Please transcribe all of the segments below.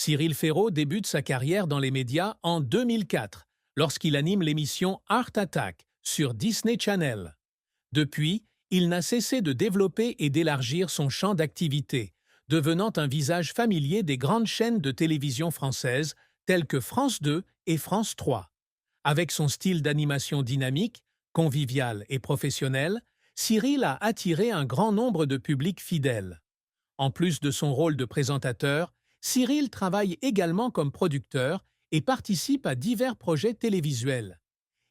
Cyril Ferraud débute sa carrière dans les médias en 2004, lorsqu'il anime l'émission Art Attack sur Disney Channel. Depuis, il n'a cessé de développer et d'élargir son champ d'activité, devenant un visage familier des grandes chaînes de télévision françaises telles que France 2 et France 3. Avec son style d'animation dynamique, convivial et professionnel, Cyril a attiré un grand nombre de publics fidèles. En plus de son rôle de présentateur, Cyril travaille également comme producteur et participe à divers projets télévisuels.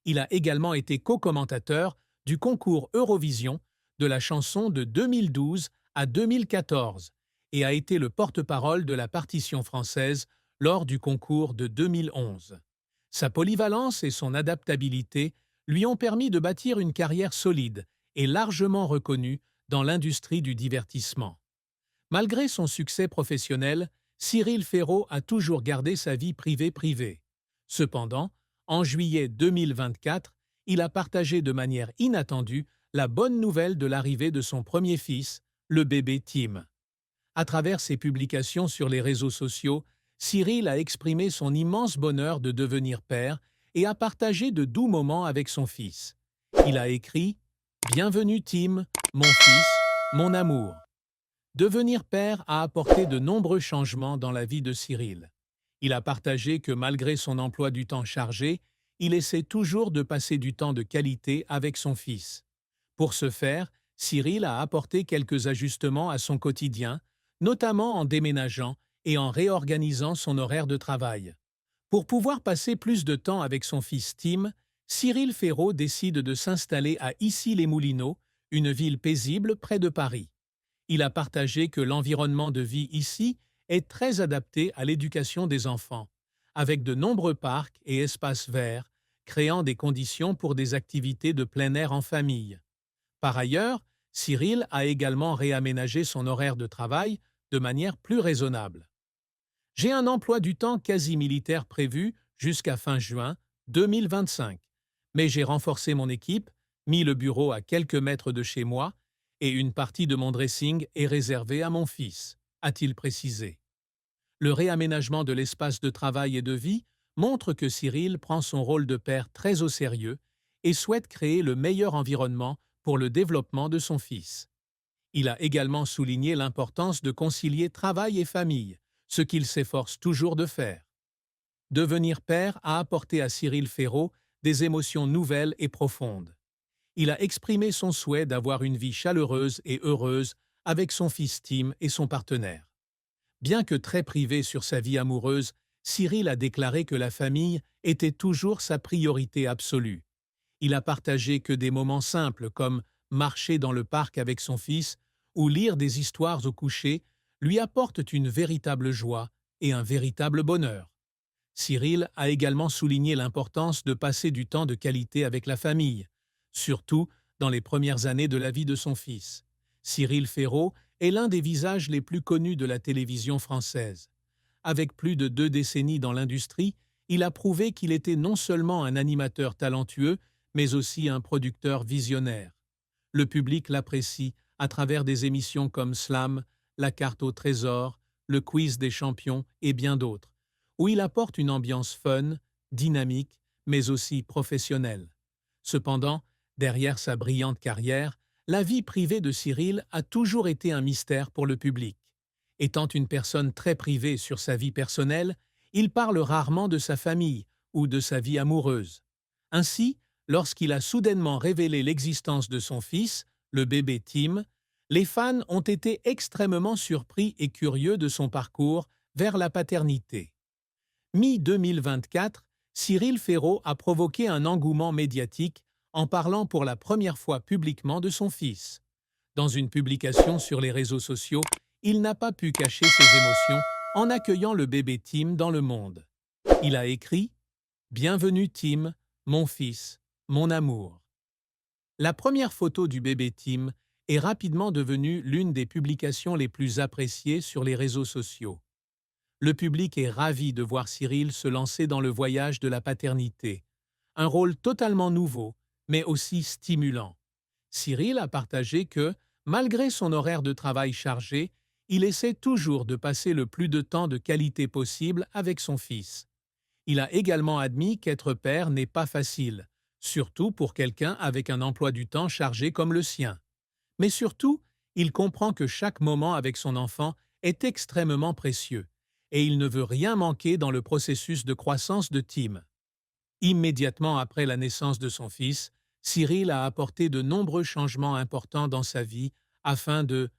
Il a également été co-commentateur du concours Eurovision de la chanson de 2012 à 2014 et a été le porte-parole de la partition française lors du concours de 2011. Sa polyvalence et son adaptabilité lui ont permis de bâtir une carrière solide et largement reconnue dans l'industrie du divertissement. Malgré son succès professionnel, Cyril Ferraud a toujours gardé sa vie privée. Cependant, en juillet 2024, il a partagé de manière inattendue la bonne nouvelle de l'arrivée de son premier fils, le bébé Tim. À travers ses publications sur les réseaux sociaux, Cyril a exprimé son immense bonheur de devenir père et a partagé de doux moments avec son fils. Il a écrit « Bienvenue Tim, mon fils, mon amour ». Devenir père a apporté de nombreux changements dans la vie de Cyril. Il a partagé que malgré son emploi du temps chargé, il essaie toujours de passer du temps de qualité avec son fils. Pour ce faire, Cyril a apporté quelques ajustements à son quotidien, notamment en déménageant et en réorganisant son horaire de travail. Pour pouvoir passer plus de temps avec son fils Tim, Cyril Ferraud décide de s'installer à Issy-les-Moulineaux, une ville paisible près de Paris. Il a partagé que l'environnement de vie ici est très adapté à l'éducation des enfants, avec de nombreux parcs et espaces verts, créant des conditions pour des activités de plein air en famille. Par ailleurs, Cyril a également réaménagé son horaire de travail de manière plus raisonnable. J'ai un emploi du temps quasi militaire prévu jusqu'à fin juin 2025, mais j'ai renforcé mon équipe, mis le bureau à quelques mètres de chez moi, et une partie de mon dressing est réservée à mon fils, a-t-il précisé. Le réaménagement de l'espace de travail et de vie montre que Cyril prend son rôle de père très au sérieux et souhaite créer le meilleur environnement pour le développement de son fils. Il a également souligné l'importance de concilier travail et famille, ce qu'il s'efforce toujours de faire. Devenir père a apporté à Cyril Ferraud des émotions nouvelles et profondes. Il a exprimé son souhait d'avoir une vie chaleureuse et heureuse avec son fils Tim et son partenaire. Bien que très privé sur sa vie amoureuse, Cyril a déclaré que la famille était toujours sa priorité absolue. Il a partagé que des moments simples comme marcher dans le parc avec son fils ou lire des histoires au coucher lui apportent une véritable joie et un véritable bonheur. Cyril a également souligné l'importance de passer du temps de qualité avec la famille, surtout dans les premières années de la vie de son fils. Cyril Ferraud est l'un des visages les plus connus de la télévision française. Avec plus de 2 décennies dans l'industrie, il a prouvé qu'il était non seulement un animateur talentueux, mais aussi un producteur visionnaire. Le public l'apprécie à travers des émissions comme Slam, La carte au trésor, Le quiz des champions et bien d'autres, où il apporte une ambiance fun, dynamique, mais aussi professionnelle. Cependant, derrière sa brillante carrière, la vie privée de Cyril a toujours été un mystère pour le public. Étant une personne très privée sur sa vie personnelle, il parle rarement de sa famille ou de sa vie amoureuse. Ainsi, lorsqu'il a soudainement révélé l'existence de son fils, le bébé Tim, les fans ont été extrêmement surpris et curieux de son parcours vers la paternité. Mi-2024, Cyril Ferraud a provoqué un engouement médiatique en parlant pour la première fois publiquement de son fils. Dans une publication sur les réseaux sociaux, il n'a pas pu cacher ses émotions en accueillant le bébé Tim dans le monde. Il a écrit « Bienvenue Tim, mon fils, mon amour ». La première photo du bébé Tim est rapidement devenue l'une des publications les plus appréciées sur les réseaux sociaux. Le public est ravi de voir Cyril se lancer dans le voyage de la paternité, un rôle totalement nouveau, mais aussi stimulant. Cyril a partagé que, malgré son horaire de travail chargé, il essaie toujours de passer le plus de temps de qualité possible avec son fils. Il a également admis qu'être père n'est pas facile, surtout pour quelqu'un avec un emploi du temps chargé comme le sien. Mais surtout, il comprend que chaque moment avec son enfant est extrêmement précieux, et il ne veut rien manquer dans le processus de croissance de Tim. Immédiatement après la naissance de son fils, Cyril a apporté de nombreux changements importants dans sa vie afin de